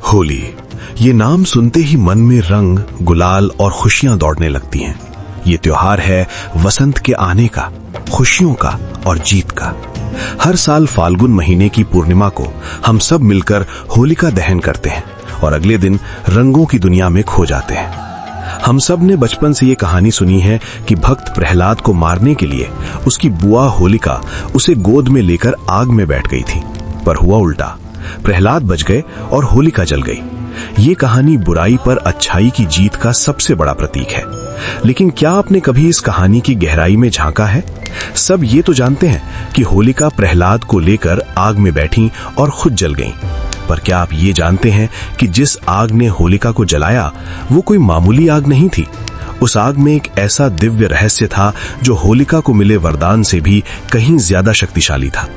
होली, ये नाम सुनते ही मन में रंग, गुलाल और खुशियां दौड़ने लगती हैं। ये त्योहार है वसंत के आने का, खुशियों का और जीत का। हर साल फाल्गुन महीने की पूर्णिमा को हम सब मिलकर होलिका दहन करते हैं और अगले दिन रंगों की दुनिया में खो जाते हैं। हम सब ने बचपन से ये कहानी सुनी है कि भक्त प्रहलाद को मारने के लिए उसकी बुआ होलिका उसे गोद में लेकर आग में बैठ गई थी, पर हुआ उल्टा। प्रहलाद बच गए और होलिका जल गई। ये कहानी बुराई पर अच्छाई की जीत का सबसे बड़ा प्रतीक है। लेकिन क्या आपने कभी इस कहानी की गहराई में झांका है? सब ये तो जानते हैं कि होलिका प्रहलाद को लेकर आग में बैठी और खुद जल गईं। पर क्या आप ये जानते हैं कि जिस आग ने होलिका को जलाया वो कोई मामूली आग नहीं थी। उस आग में एक ऐसा दिव्य रहस्य था जो होलिका को मिले वरदान से भी कहीं ज्यादा शक्तिशाली था।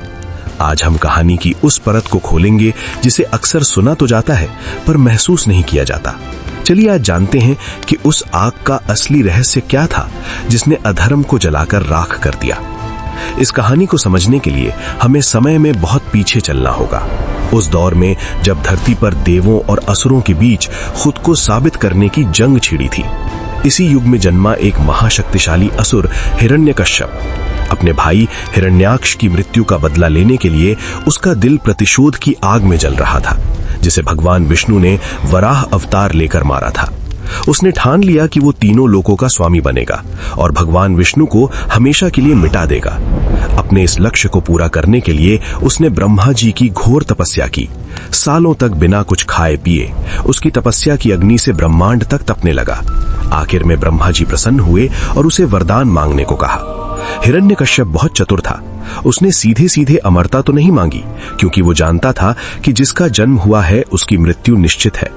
आज हम कहानी की उस परत को खोलेंगे जिसे अक्सर सुना तो जाता है पर महसूस नहीं किया जाता। चलिए आज जानते हैं कि उस आग का असली रहस्य क्या था जिसने अधर्म को जलाकर राख कर दिया। इस कहानी को समझने के लिए हमें समय में बहुत पीछे चलना होगा, उस दौर में जब धरती पर देवों और असुरों के बीच खुद को साबित करने की जंग छिड़ी थी। इसी युग में जन्मा एक महाशक्तिशाली असुर हिरण्यकश्यप अपने भाई हिरण्याक्ष की मृत्यु का बदला लेने के लिए उसका दिल प्रतिशोध की आग में जल रहा था, जिसे भगवान विष्णु ने वराह अवतार लेकर मारा था। उसने ठान लिया कि वो तीनों लोकों का स्वामी बनेगा और भगवान विष्णु को हमेशा के लिए मिटा देगा। अपने इस लक्ष्य को पूरा करने के लिए उसने ब्रह्मा जी की घोर तपस्या की। सालों तक बिना कुछ खाए पिए उसकी तपस्या की अग्नि से ब्रह्मांड तक तपने लगा। आखिर में ब्रह्मा जी प्रसन्न हुए और उसे वरदान मांगने को कहा। हिरण्यकश्यप बहुत चतुर था। उसने सीधे सीधे अमरता तो नहीं मांगी, क्योंकि वो जानता था कि जिसका जन्म हुआ है उसकी मृत्यु निश्चित है।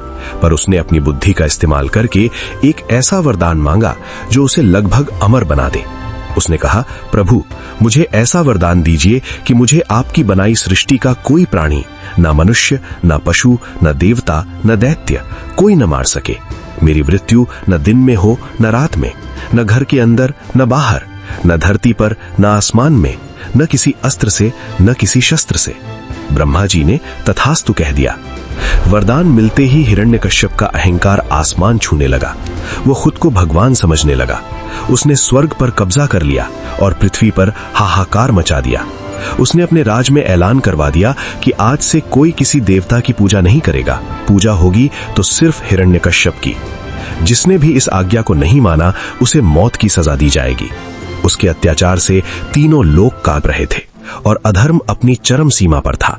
पर उसने अपनी बुद्धि का इस्तेमाल करके एक ऐसा वरदान मांगा जो उसे लगभग अमर बना दे। उसने कहा, प्रभु, मुझे ऐसा वरदान दीजिए कि मुझे आपकी बनाई सृष्टि का कोई प्राणी, न मनुष्य, न पशु, न देवता, न दैत्य, कोई न मार सके। मेरी मृत्यु न दिन में हो न रात में, न घर के अंदर न बाहर, न धरती पर न आसमान में, न किसी अस्त्र से न किसी शस्त्र से। ब्रह्मा जी ने तथास्तु कह दिया। वरदान मिलते ही हिरण्यकश्यप का अहंकार आसमान छूने लगा। वो खुद को भगवान समझने लगा। उसने स्वर्ग पर कब्जा कर लिया और पृथ्वी पर हाहाकार मचा दिया। उसने अपने राज में ऐलान करवा दिया कि आज से कोई किसी देवता की पूजा नहीं करेगा। पूजा होगी तो सिर्फ हिरण्यकश्यप की। जिसने भी इस आज्ञा को नहीं माना उसे मौत की सजा दी जाएगी। उसके अत्याचार से तीनों लोक कांप रहे थे और अधर्म अपनी चरम सीमा पर था।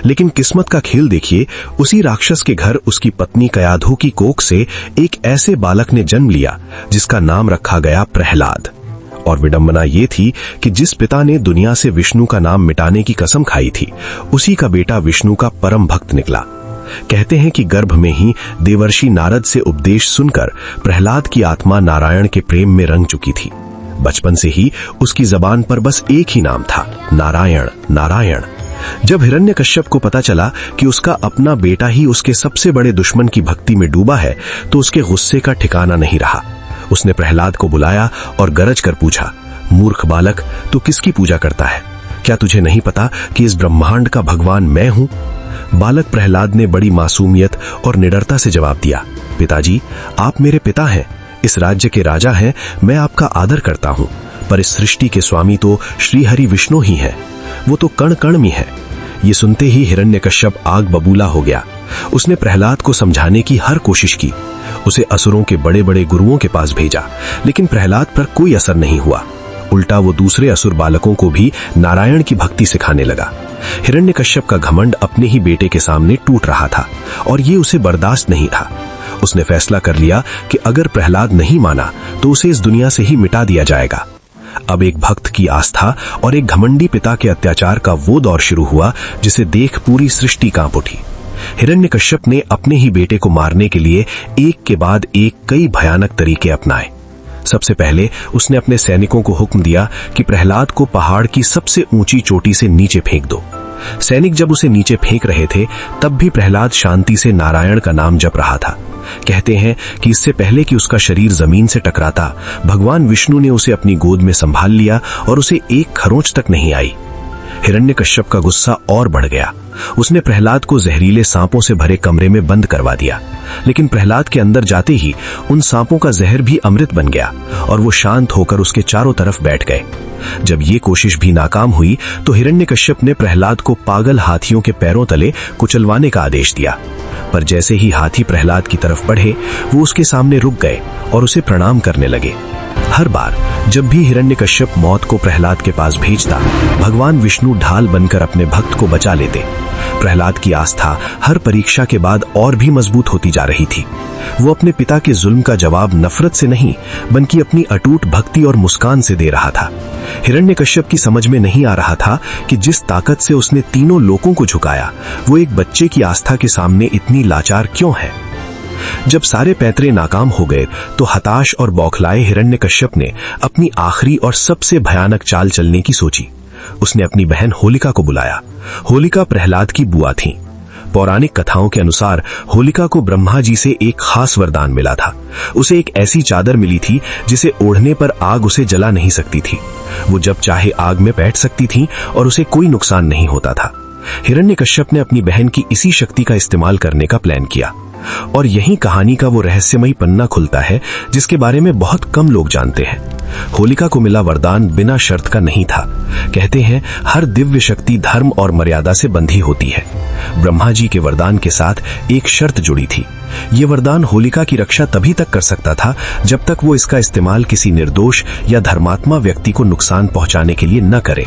लेकिन किस्मत का खेल देखिए, उसी राक्षस के घर उसकी पत्नी कयाधु की कोख से एक ऐसे बालक ने जन्म लिया जिसका नाम रखा गया प्रहलाद। और विडंबना ये थी कि जिस पिता ने दुनिया से विष्णु का नाम मिटाने की कसम खाई थी, उसी का बेटा विष्णु का परम भक्त निकला। कहते हैं कि गर्भ में ही देवर्षि नारद से उपदेश सुनकर प्रहलाद की आत्मा नारायण के प्रेम में रंग चुकी थी। बचपन से ही उसकी जबान पर बस एक ही नाम था, नारायण नारायण। जब हिरण्यकश्यप को पता चला कि उसका अपना बेटा ही उसके सबसे बड़े दुश्मन की भक्ति में डूबा है, तो उसके गुस्से का ठिकाना नहीं रहा। उसने प्रहलाद को बुलाया और गरज कर पूछा, मूर्ख बालक, तू किसकी पूजा करता है? क्या तुझे नहीं पता कि इस ब्रह्मांड का भगवान मैं हूं? बालक प्रहलाद ने बड़ी मासूमियत और निडरता से जवाब दिया, पिताजी, आप मेरे पिता हैं, इस राज्य के राजा हैं, मैं आपका आदर करता हूं, पर इस सृष्टि के स्वामी तो श्री हरि विष्णु ही हैं, वो तो कण कण में है। ये सुनते ही हिरण्यकश्यप आग बबूला हो गया। उसने प्रहलाद को समझाने की हर कोशिश की। उसे असुरों के बड़े बड़े गुरुओं के पास भेजा, लेकिन प्रहलाद पर कोई असर नहीं हुआ। उल्टा वो दूसरे असुर बालकों को भी नारायण की भक्ति सिखाने लगा। हिरण्यकश्यप का घमंड अपने ही बेटे के सामने टूट रहा था और ये उसे बर्दाश्त नहीं था। उसने फैसला कर लिया कि अगर प्रहलाद नहीं माना तो उसे इस दुनिया से ही मिटा दिया जाएगा। अब एक भक्त की आस्था और एक घमंडी पिता के अत्याचार का वो दौर शुरू हुआ जिसे देख पूरी सृष्टि कांप उठी। हिरण्यकश्यप ने अपने ही बेटे को मारने के लिए एक के बाद एक कई भयानक तरीके अपनाए। सबसे पहले उसने अपने सैनिकों को हुक्म दिया कि प्रहलाद को पहाड़ की सबसे ऊंची चोटी से नीचे फेंक दो। सैनिक जब उसे नीचे फेंक रहे थे तब भी प्रहलाद शांति से नारायण का नाम जप रहा था। कहते हैं कि इससे पहले कि उसका शरीर जमीन से टकराता, भगवान विष्णु ने उसे अपनी गोद में संभाल लिया और उसे एक खरोंच तक नहीं आई। हिरण्यकश्यप का गुस्सा और बढ़ गया। उसने प्रहलाद को जहरीले सांपों से भरे कमरे में बंद करवा दिया, लेकिन प्रहलाद के अंदर जाते ही उन सांपों का जहर भी अमृत बन गया और वो शांत होकर उसके चारों तरफ बैठ गए। जब ये कोशिश भी नाकाम हुई तो हिरण्यकश्यप ने प्रहलाद को पागल हाथियों के पैरों तले कुचलवाने का आदेश दिया। पर जैसे ही हाथी प्रहलाद की तरफ बढ़े, वो उसके सामने रुक गए और उसे प्रणाम करने लगे। हर बार जब भी हिरण्यकश्यप मौत को प्रहलाद के पास भेजता, भगवान विष्णु ढाल बनकर अपने भक्त को बचा लेते। प्रहलाद की आस्था हर परीक्षा के बाद और भी मजबूत होती जा रही थी। वो अपने पिता के जुल्म का जवाब नफरत से नहीं, बल्कि अपनी अटूट भक्ति और मुस्कान से दे रहा था। हिरण्यकश्यप की समझ में नहीं आ रहा था कि जिस ताकत से उसने तीनों लोकों को झुकाया, वो एक बच्चे की आस्था के सामने इतनी लाचार क्यों है। जब सारे पैतरे नाकाम हो गए तो हताश और बौखलाए हिरण्यकश्यप ने अपनी आखिरी और सबसे भयानक चाल चलने की सोची। उसने अपनी बहन होलिका को बुलाया। होलिका प्रहलाद की बुआ थी। पौराणिक कथाओं के अनुसार होलिका को ब्रह्मा जी से एक खास वरदान मिला था। उसे एक ऐसी चादर मिली थी जिसे ओढ़ने पर आग उसे जला नहीं सकती थी। वो जब चाहे आग में बैठ सकती थी और उसे कोई नुकसान नहीं होता था। हिरण्यकश्यप ने अपनी बहन की इसी शक्ति का इस्तेमाल करने का प्लान किया, और यही कहानी का वो रहस्यमयी पन्ना खुलता है जिसके बारे में बहुत कम लोग जानते हैं। होलिका को मिला वरदान बिना शर्त का नहीं था। कहते हैं हर दिव्य शक्ति धर्म और मर्यादा से बंधी होती है। ब्रह्मा जी के वरदान के साथ एक शर्त जुड़ी थी। ये वरदान होलिका की रक्षा तभी तक कर सकता था जब तक वो इसका इस्तेमाल किसी निर्दोष या धर्मात्मा व्यक्ति को नुकसान पहुंचाने के लिए न करे।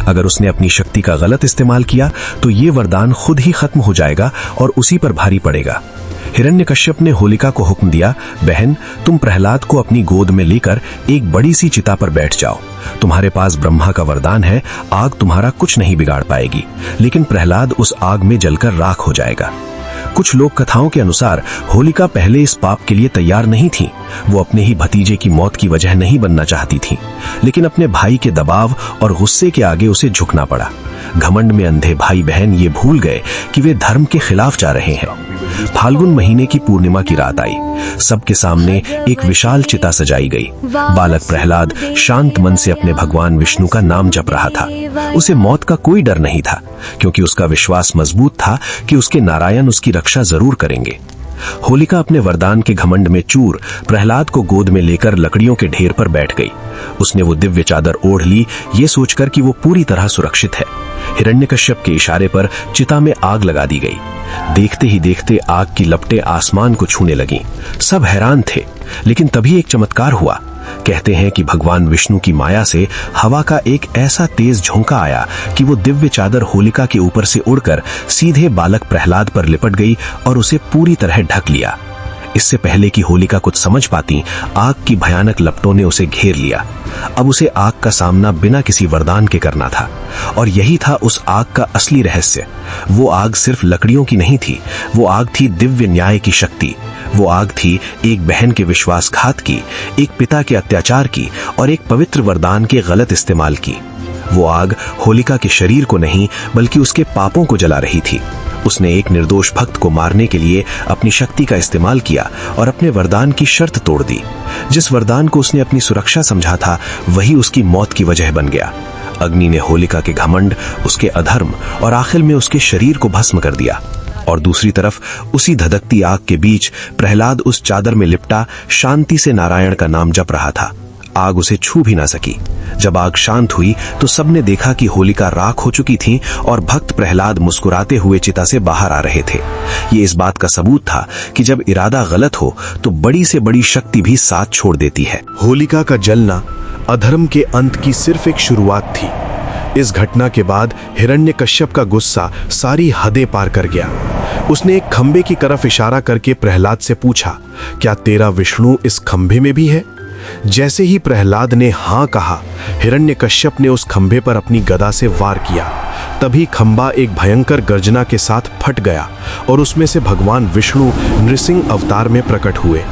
अगर उसने अपनी शक्ति का गलत इस्तेमाल किया तो ये वरदान खुद ही खत्म हो जाएगा और उसी पर भारी पड़ेगा। हिरण्यकश्यप ने होलिका को हुक्म दिया, बहन, तुम प्रहलाद को अपनी गोद में लेकर एक बड़ी सी चिता पर बैठ जाओ। तुम्हारे पास ब्रह्मा का वरदान है, आग तुम्हारा कुछ नहीं बिगाड़ पाएगी, लेकिन प्रहलाद उस आग में जलकर राख हो जाएगा। कुछ लोक कथाओं के अनुसार होलिका पहले इस पाप के लिए तैयार नहीं थी। वो अपने ही भतीजे की मौत की वजह नहीं बनना चाहती थी, लेकिन अपने भाई के दबाव और गुस्से के आगे उसे झुकना पड़ा। घमंड में अंधे भाई बहन ये भूल गए कि वे धर्म के खिलाफ जा रहे हैं। फाल्गुन महीने की पूर्णिमा की रात आई। सबके सामने एक विशाल चिता सजाई गई। बालक प्रहलाद शांत मन से अपने भगवान विष्णु का नाम जप रहा था। उसे मौत का कोई डर नहीं था, क्योंकि उसका विश्वास मजबूत था कि उसके नारायण उसकी रक्षा जरूर करेंगे। होलिका अपने वरदान के घमंड में चूर प्रहलाद को गोद में लेकर लकड़ियों के ढेर पर बैठ गई। उसने वो दिव्य चादर ओढ़ ली, ये सोचकर कि वो पूरी तरह सुरक्षित है। हिरण्यकश्यप के इशारे पर चिता में आग लगा दी गई। देखते ही देखते आग की लपटें आसमान को छूने लगीं। सब हैरान थे, लेकिन तभी एक चमत्कार हुआ। कहते हैं कि भगवान विष्णु की माया से हवा का एक ऐसा तेज झोंका आया कि वो दिव्य चादर होलिका के ऊपर से उड़कर सीधे बालक प्रहलाद पर लिपट गई और उसे पूरी तरह ढक लिया। इससे पहले कि होलिका कुछ समझ पाती, आग की भयानक लपटों ने उसे घेर लिया। अब उसे आग का सामना बिना किसी वरदान के करना था, और यही था उस आग का असली रहस्य। वो आग सिर्फ लकड़ियों की नहीं थी, वो आग थी दिव्य न्याय की शक्ति। वो आग थी एक बहन के विश्वासघात की, एक पिता के अत्याचार की और एक पवित्र वरदान के गलत इस्तेमाल की। वो आग होलिका के शरीर को नहीं, बल्कि उसके पापों को जला रही थी। उसने एक निर्दोष भक्त को मारने के लिए अपनी शक्ति का इस्तेमाल किया और अपने वरदान की शर्त तोड़ दी। जिस वरदान को उसने अपनी सुरक्षा समझा था, वही उसकी मौत की वजह बन गया। अग्नि ने होलिका के घमंड, उसके अधर्म और आखिर में उसके शरीर को भस्म कर दिया। और दूसरी तरफ उसी धधकती आग के बीच प्रहलाद उस चादर में लिपटा शांति से नारायण का नाम जप रहा था। आग उसे छू भी ना सकी। जब आग शांत हुई तो सबने देखा कि होलिका राख हो चुकी थी और भक्त प्रहलाद मुस्कुराते हुए चिता से बाहर आ रहे थे। ये इस बात का सबूत था कि जब इरादा गलत हो तो बड़ी से बड़ी शक्ति भी साथ छोड़ देती है। होलिका का जलना अधर्म के अंत की सिर्फ एक शुरुआत थी। इस घटना के बाद हिरण्यकश्यप का गुस्सा सारी हदें पार कर गया। उसने एक खंबे की तरफ इशारा करके प्रहलाद से पूछा, क्या तेरा विष्णु इस खंबे में भी है? जैसे ही प्रहलाद ने हाँ कहा, हिरण्यकश्यप ने उस खंबे पर अपनी गदा से वार किया। तभी खंबा एक भयंकर गर्जना के साथ फट गया और उसमें से भगवान विष्णु नृसिंह अवतार में प्रकट हुए,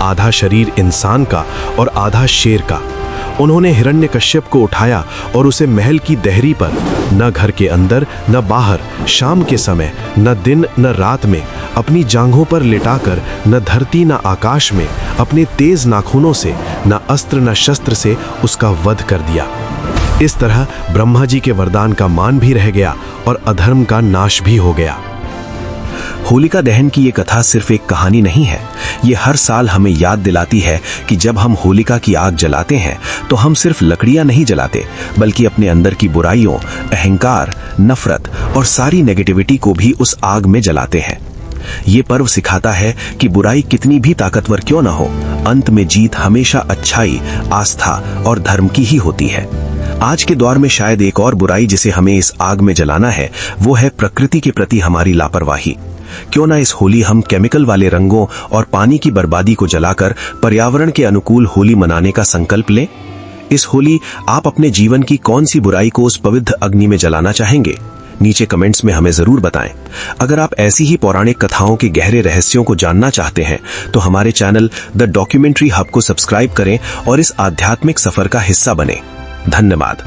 आधा शरीर इंसान का और आधा शेर का। उन्होंने हिरण्यकश्यप को उठाया और उसे महल की देहरी पर, न घर के अंदर न बाहर, शाम के समय न दिन न रात में, अपनी जांघों पर लिटाकर न धरती न आकाश में अपने तेज नाखूनों से, न अस्त्र न शस्त्र से उसका वध कर दिया। इस तरह ब्रह्मा जी के वरदान का मान भी रह गया और अधर्म का नाश भी हो गया। होलिका दहन की ये कथा सिर्फ एक कहानी नहीं है, ये हर साल हमें याद दिलाती है कि जब हम होलिका की आग जलाते हैं तो हम सिर्फ लकड़ियां नहीं जलाते, बल्कि अपने अंदर की बुराइयों, अहंकार, नफरत और सारी नेगेटिविटी को भी उस आग में जलाते हैं। ये पर्व सिखाता है कि बुराई कितनी भी ताकतवर क्यों न हो, अंत में जीत हमेशा अच्छाई, आस्था और धर्म की ही होती है। आज के दौर में शायद एक और बुराई जिसे हमें इस आग में जलाना है, वो है प्रकृति के प्रति हमारी लापरवाही। क्यों ना इस होली हम केमिकल वाले रंगों और पानी की बर्बादी को जलाकर पर्यावरण के अनुकूल होली मनाने का संकल्प लें। इस होली आप अपने जीवन की कौन सी बुराई को उस पवित्र अग्नि में जलाना चाहेंगे? नीचे कमेंट्स में हमें जरूर बताएं। अगर आप ऐसी ही पौराणिक कथाओं के गहरे रहस्यों को जानना चाहते हैं तो हमारे चैनल द डॉक्यूमेंट्री हब को सब्सक्राइब करें और इस आध्यात्मिक सफर का हिस्सा बने। धन्यवाद।